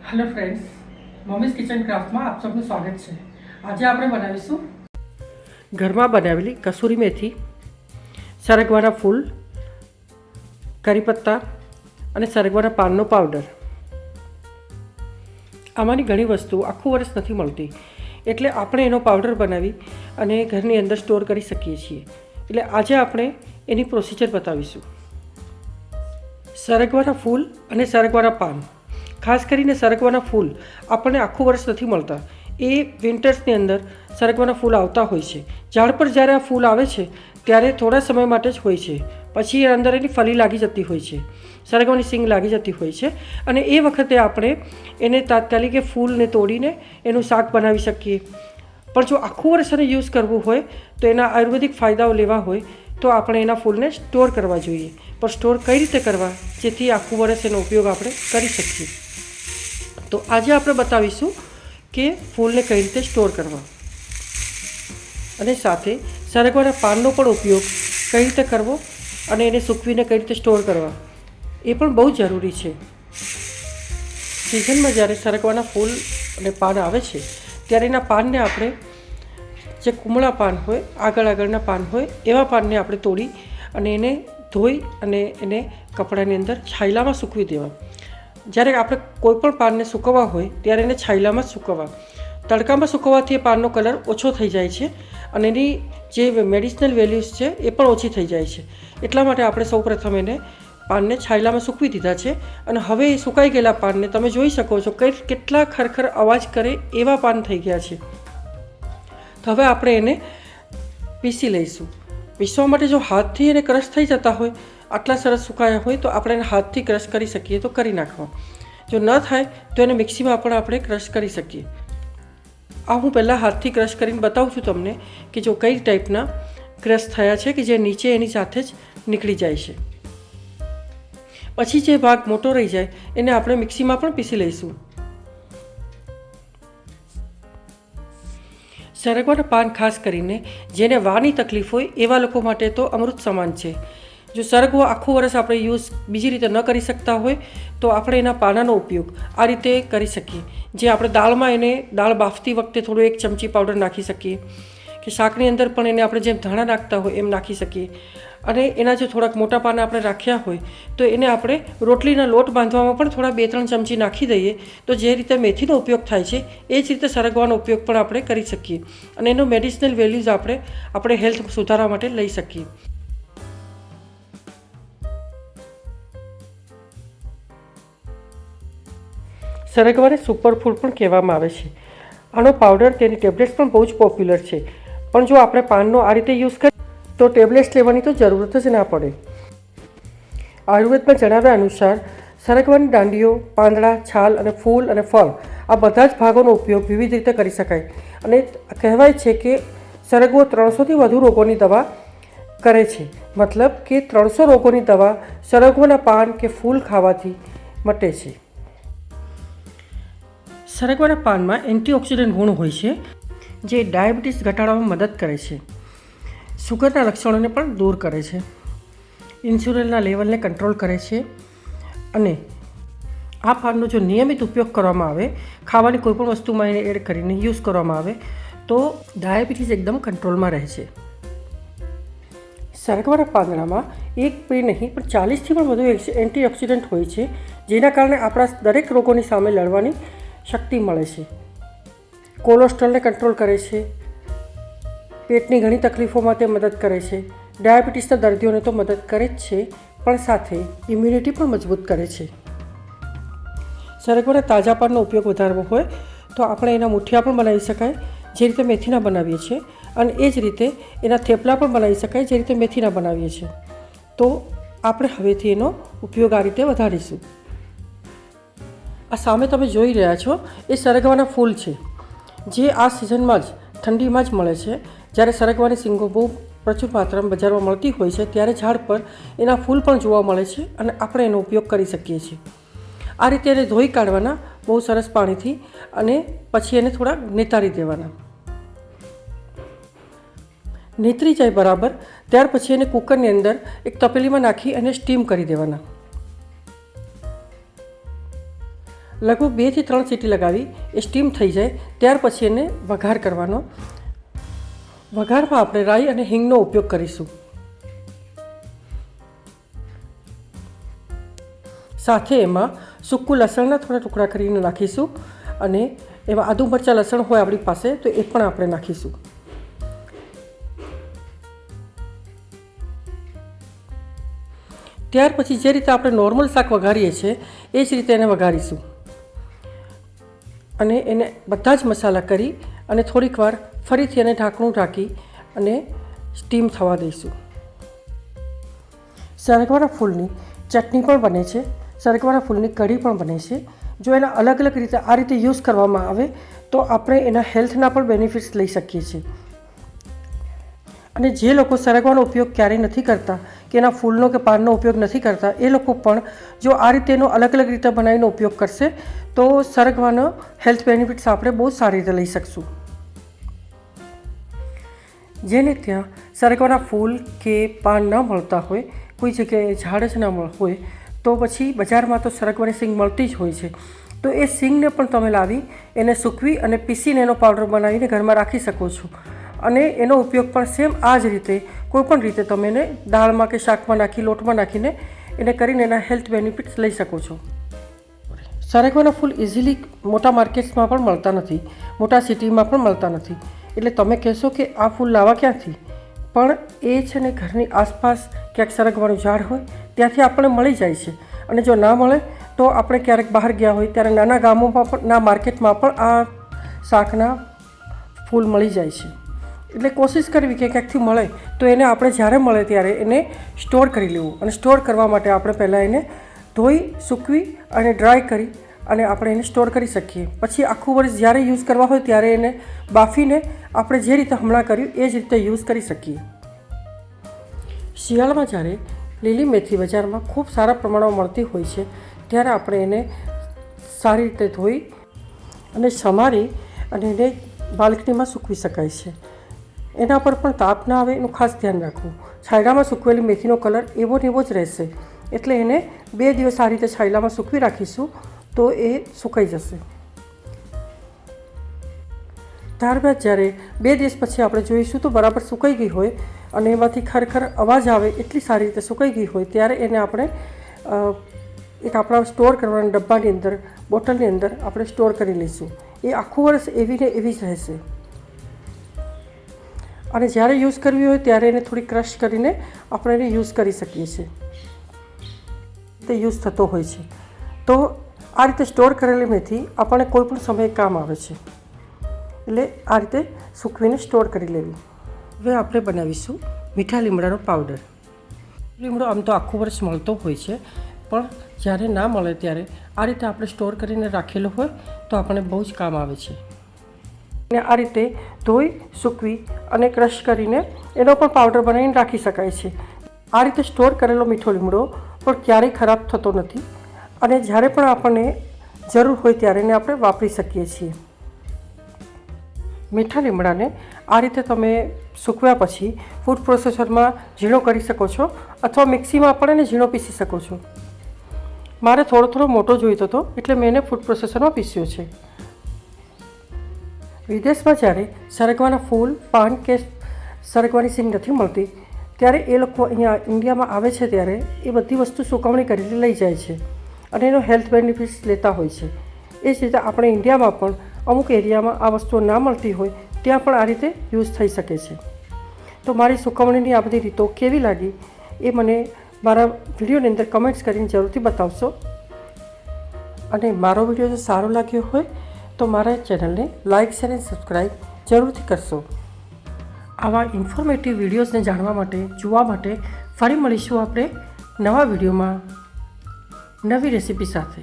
Hello friends, mummies kitchen craft में आप सबનું સ્વાગત છે। આજે આપણે બનાવીશું ઘરમાં બનાવેલી કસૂરી મેથી, સરગવાના ફૂલ, કરી પત્તા અને સરગવાના પાનનો પાવડર। આમાંની ઘણી વસ્તુ આખું વર્ષ નથી મળતી, એટલે આપણે એનો પાવડર બનાવી અને ઘરની અંદર સ્ટોર કરી શકીએ છીએ। એટલે આજે આપણે એની પ્રોસિજર બતાવીશું। સરગવાના ફૂલ અને સરગવાના પાન, ખાસ કરીને સરગવાના ફૂલ આપણને આખું વર્ષ નથી મળતા। એ વિન્ટર્સની અંદર સરગવાના ફૂલ આવતા હોય છે। ઝાડ પર જ્યારે આ ફૂલ આવે છે ત્યારે થોડા સમય માટે જ હોય છે, પછી અંદર એની ફલી લાગી જતી હોય છે, સરગવાની સિંગ લાગી જતી હોય છે, અને એ વખતે આપણે એને તાત્કાલિક એ ફૂલને તોડીને એનું શાક બનાવી શકીએ। પણ જો આખું વર્ષ એને યુઝ કરવું હોય તો એના આયુર્વેદિક ફાયદાઓ લેવા હોય તો આપણે એના ફૂલને સ્ટોર કરવા જોઈએ। પણ સ્ટોર કઈ રીતે કરવા જેથી આખું વર્ષ એનો ઉપયોગ આપણે કરી શકીએ, તો આજે આપણે બતાવીશું કે ફૂલને કઈ રીતે સ્ટોર કરવા, અને સાથે સરગવાના પાનનો પણ ઉપયોગ કઈ રીતે કરવો અને એને સૂકવીને કઈ રીતે સ્ટોર કરવા એ પણ બહુ જરૂરી છે। સિઝનમાં જ્યારે સરગવાના ફૂલ અને પાન આવે છે ત્યારે એના પાનને આપણે જે કુમળા પાન હોય, આગળના પાન હોય એવા પાનને આપણે તોડી અને એને ધોઈ અને એને કપડાની અંદર છાયલામાં સૂકવી દેવા। જ્યારે આપણે કોઈપણ પાનને સૂકવવા હોય ત્યારે એને છાયલામાં જ સૂકવવા। તડકામાં સૂકવવાથી એ પાનનો કલર ઓછો થઈ જાય છે અને એની જે મેડિસિનલ વેલ્યુઝ છે એ પણ ઓછી થઈ જાય છે। એટલા માટે આપણે સૌપ્રથમ એને પાનને છાયલામાં સૂકવી દીધા છે, અને હવે એ સુકાઈ ગયેલા પાનને તમે જોઈ શકો છો કેટલા ખરખર અવાજ કરે એવા પાન થઈ ગયા છે। તો હવે આપણે એને પીસી લઈશું। પીસવા માટે જો હાથથી એને ક્રશ થઈ જતા હોય, આટલા સરસ સુકાયા હોય તો આપણે એને હાથથી ક્રશ કરી શકીએ તો કરી નાખવા। જો ન થાય તો એને મિક્સીમાં પણ આપણે ક્રશ કરી શકીએ। આ હું પહેલાં હાથથી ક્રશ કરીને બતાવું છું તમને કે જો કઈ ટાઈપના ક્રશ થયા છે કે જે નીચે એની સાથે જ નીકળી જાય છે। પછી જે ભાગ મોટો રહી જાય એને આપણે મિક્સીમાં પણ પીસી લઈશું। સરગવાના પાન ખાસ કરીને જેને વાની તકલીફ હોય એવા લોકો માટે તો અમૃત સમાન છે। જો સરગવો આખું વર્ષ આપણે યુઝ બીજી રીતે ન કરી શકતા હોય તો આપણે એના પાનાનો ઉપયોગ આ રીતે કરી શકીએ। જે આપણે દાળમાં એને દાળ બાફતી વખતે થોડું 1 ચમચી પાવડર નાખી શકીએ, કે શાકની અંદર પણ એને આપણે જેમ ધાણા નાખતા હોય એમ નાખી શકીએ। અને એના જો થોડાક મોટા પાના આપણે રાખ્યા હોય તો એને આપણે રોટલીના લોટ બાંધવામાં પણ થોડા 2-3 ચમચી નાખી દઈએ તો જે રીતે મેથીનો ઉપયોગ થાય છે એ જ રીતે સરગવાનો ઉપયોગ પણ આપણે કરી શકીએ, અને એનો મેડિસિનલ વેલ્યુઝ આપણે હેલ્થ સુધારવા માટે લઈ શકીએ। સરગવાને સુપરફૂડ પણ કહેવામાં આવે છે। આનો પાવડર, તેની ટેબ્લેટ્સ પણ બહુ જ પોપ્યુલર છે। પણ જો આપણે પાનનો આ રીતે યુઝ કરીએ તો ટેબ્લેટ્સ લેવાની તો જરૂરત જ ના પડે। આયુર્વેદમાં જણાવ્યા અનુસાર સરગવાની દાંડીઓ, પાંદડા, છાલ અને ફૂલ અને ફળ આ બધા જ ભાગોનો ઉપયોગ વિવિધ રીતે કરી શકાય, અને કહેવાય છે કે સરગવો 300થી વધુ રોગોની દવા કરે છે। મતલબ કે 300 રોગોની દવા સરગવાના પાન કે ફૂલ ખાવાથી મટે છે। સરગવાના પાનમાં એન્ટીઓક્સિડન્ટ ગુણ હોય છે જે ડાયાબિટીસ ઘટાડવામાં મદદ કરે છે, શુગરના લક્ષણોને પણ દૂર કરે છે, ઇન્સ્યુલિનના લેવલને કંટ્રોલ કરે છે, અને આ પાનનો જો નિયમિત ઉપયોગ કરવામાં આવે, ખાવાની કોઈપણ વસ્તુમાં એને એડ કરીને યુઝ કરવામાં આવે તો ડાયાબિટીસ એકદમ કંટ્રોલમાં રહે છે। સરગવાના પાંદડામાં એક બે નહીં પણ 40થી પણ વધુ એન્ટીઓક્સિડન્ટ હોય છે, જેના કારણે આપણા દરેક રોગોની સામે લડવાની શક્તિ મળે છે। કોલેસ્ટ્રોલને કંટ્રોલ કરે છે, પેટની ઘણી તકલીફોમાં તે મદદ કરે છે, ડાયાબિટીસના દર્દીઓને તો મદદ કરે જ છે, પણ સાથે ઇમ્યુનિટી પણ મજબૂત કરે છે। સરગવાના તાજા પાનનો ઉપયોગ વધારવો હોય તો આપણે એના મુઠિયા પણ બનાવી શકાય, જે રીતે મેથીના બનાવીએ છીએ, અને એ જ રીતે એના થેપલા પણ બનાવી શકાય જે રીતે મેથીના બનાવીએ છીએ। તો આપણે હવેથી એનો ઉપયોગ આ રીતે વધારીશું। આ સામે તમે જોઈ રહ્યા છો એ સરગવાના ફૂલ છે, જે આ સિઝનમાં જ ઠંડીમાં જ મળે છે। જ્યારે સરગવાની સિંગો બહુ પ્રચુર માત્રામાં બજારમાં મળતી હોય છે ત્યારે ઝાડ પર એના ફૂલ પણ જોવા મળે છે, અને આપણે એનો ઉપયોગ કરી શકીએ છીએ। આ રીતે એને ધોઈ કાઢવાના બહુ સરસ પાણીથી, અને પછી એને થોડા નેતારી દેવાના। નેતરી જાય બરાબર ત્યાર પછી એને કુકરની અંદર એક તપેલીમાં નાખી અને સ્ટીમ કરી દેવાના। લગભગ 2 થી 3 સીટી લગાવી એ સ્ટીમ થઈ જાય ત્યાર પછી એને વઘાર કરવાનો. વઘારમાં આપણે રાઈ અને હિંગનો ઉપયોગ કરીશું. સાથે એમાં સૂકું લસણના થોડા ટુકડા કરીને નાખીશું અને એમાં આદુ મરચાં લસણ હોય આપણી પાસે તો એ પણ આપણે નાખીશું. ત્યાર પછી જે રીતે આપણે નોર્મલ શાક વઘારીએ છીએ એ જ રીતે એને વઘારીશું અને એને બધા જ મસાલા કરી અને થોડીક વાર ફરીથી એને ઢાંકણું ઢાંકી અને સ્ટીમ થવા દઈશું. સરગવાના ફૂલની ચટણી પણ બને છે, સરગવાના ફૂલની કઢી પણ બને છે. જો એના અલગ અલગ રીતે આ રીતે યુઝ કરવામાં આવે તો આપણે એના હેલ્થના પણ બેનિફિટ્સ લઈ શકીએ છીએ. અને જે લોકો સરગવાનો ઉપયોગ ક્યારેય નથી કરતા કે એના ફૂલનો કે પાનનો ઉપયોગ નથી કરતા એ લોકો પણ જો આ રીતે એનો અલગ અલગ રીતે બનાવીને ઉપયોગ કરશે તો સરગવાનો હેલ્થ બેનિફિટ્સ આપણે બહુ સારી રીતે લઈ શકશું. જેને ત્યાં સરગવાના ફૂલ કે પાન ન મળતા હોય, કોઈ જગ્યાએ ઝાડ જ ના હોય તો પછી બજારમાં તો સરગવાની સિંગ મળતી જ હોય છે. તો એ સિંગને પણ તમે લાવી એને સૂકવી અને પીસીને એનો પાવડર બનાવીને ઘરમાં રાખી શકો છો અને એનો ઉપયોગ પણ સેમ આ જ રીતે કોઈપણ રીતે તમે એને દાળમાં કે શાકમાં નાખી લોટમાં નાખીને એને કરીને એના હેલ્થ બેનિફિટ્સ લઈ શકો છો. સરગવાના ફૂલ ઇઝીલી મોટા માર્કેટ્સમાં પણ મળતા નથી, મોટા સિટીમાં પણ મળતા નથી. એટલે તમે કહેશો કે આ ફૂલ લાવવા ક્યાંથી, પણ એ છે ને ઘરની આસપાસ ક્યાંક સરગવાનું ઝાડ હોય ત્યાંથી આપણને મળી જાય છે. અને જો ના મળે તો આપણે ક્યારેક બહાર ગયા હોય ત્યારે નાના ગામોમાં પણ ના માર્કેટમાં પણ આ શાકના ફૂલ મળી જાય છે. એટલે કોશિશ કરવી કે ક્યાંકથી મળે તો એને આપણે જ્યારે મળે ત્યારે એને સ્ટોર કરી લેવું. અને સ્ટોર કરવા માટે આપણે પહેલાં એને ધોઈ સૂકવી અને ડ્રાય કરી અને આપણે એને સ્ટોર કરી શકીએ. પછી આખું વર્ષ જ્યારે યુઝ કરવા હોય ત્યારે એને બાફીને આપણે જે રીતે હમણાં કર્યું એ જ રીતે યુઝ કરી શકીએ. શિયાળામાં જ્યારે લીલી મેથી બજારમાં ખૂબ સારા પ્રમાણમાં મળતી હોય છે ત્યારે આપણે એને સારી રીતે ધોઈ અને સમારી અને એને બાલ્કનીમાં સૂકવી શકાય છે. એના પર પણ તાપ ના આવે એનું ખાસ ધ્યાન રાખવું. છાયડામાં સૂકવેલી મેથીનો કલર એવો ને એવો જ રહેશે એટલે એને 2 દિવસ આ રીતે છાયડામાં સૂકવી રાખીશું તો એ સુકાઈ જશે. ત્યારબાદ જ્યારે 2 દિવસ પછી આપણે જોઈશું તો બરાબર સુકાઈ ગઈ હોય અને એમાંથી ખરેખર અવાજ આવે એટલી સારી રીતે સુકાઈ ગઈ હોય ત્યારે એને આપણે એક આપણા સ્ટોર કરવાના ડબ્બાની અંદર બોટલની અંદર આપણે સ્ટોર કરી લઈશું. એ આખું વર્ષ એવી ને એવી જ રહેશે. અને જ્યારે યુઝ કરવી હોય ત્યારે એને થોડી ક્રશ કરીને આપણે એને યુઝ કરી શકીએ છીએ. તે યુઝ થતો હોય છે. તો આ રીતે સ્ટોર કરેલી મેથી આપણને કોઈ પણ સમયે કામ આવે છે. એટલે આ રીતે સૂકવીને સ્ટોર કરી લેવી. હવે આપણે બનાવીશું મીઠા લીમડાનો પાવડર. લીમડો આમ તો આખું વર્ષ મળતો હોય છે પણ જ્યારે ના મળે ત્યારે આ રીતે આપણે સ્ટોર કરીને રાખેલો હોય તો આપણને બહુ જ કામ આવે છે. અને આ રીતે ધોઈ સૂકવી અને ક્રશ કરીને એનો પણ પાવડર બનાવીને રાખી શકાય છે. આ રીતે સ્ટોર કરેલો મીઠો લીમડો પણ ક્યારેય ખરાબ થતો નથી અને જ્યારે પણ આપણને જરૂર હોય ત્યારે એને આપણે વાપરી શકીએ છીએ. મીઠા લીમડાને આ રીતે તમે સૂકવ્યા પછી ફૂડ પ્રોસેસરમાં ઝીણો કરી શકો છો અથવા મિક્સીમાં પણ એને ઝીણો પીસી શકો છો. મારે થોડો મોટો જોઈતો હતો એટલે મેં એને ફૂડ પ્રોસેસરમાં પીસ્યો છે. વિદેશમાં જ્યારે સરગવાના ફૂલ પાન કે સરગવાની સિંગ નથી મળતી ત્યારે એ લોકો અહીંયા ઇન્ડિયામાં આવે છે ત્યારે એ બધી વસ્તુ સુકવણી કરીને લઈ જાય છે અને એનો હેલ્થ બેનિફિટ્સ લેતા હોય છે. એ જ રીતે આપણે ઇન્ડિયામાં પણ અમુક એરિયામાં આ વસ્તુઓ ના મળતી હોય ત્યાં પણ આ રીતે યુઝ થઈ શકે છે. તો મારી સુકવણીની આ બધી રીતો કેવી લાગી એ મને મારા વિડીયોની અંદર કમેન્ટ્સ કરીને જરૂરથી બતાવશો. અને મારો વિડીયો જો સારો લાગ્યો હોય તો મારા ચેનલને લાઇક શેર અને સબસ્ક્રાઈબ જરૂરથી કરશો. આવા ઇન્ફોર્મેટિવ વિડીયોઝને જાણવા માટે જોવા માટે ફરી મળીશું આપણે નવા વિડીયોમાં નવી રેસીપી સાથે.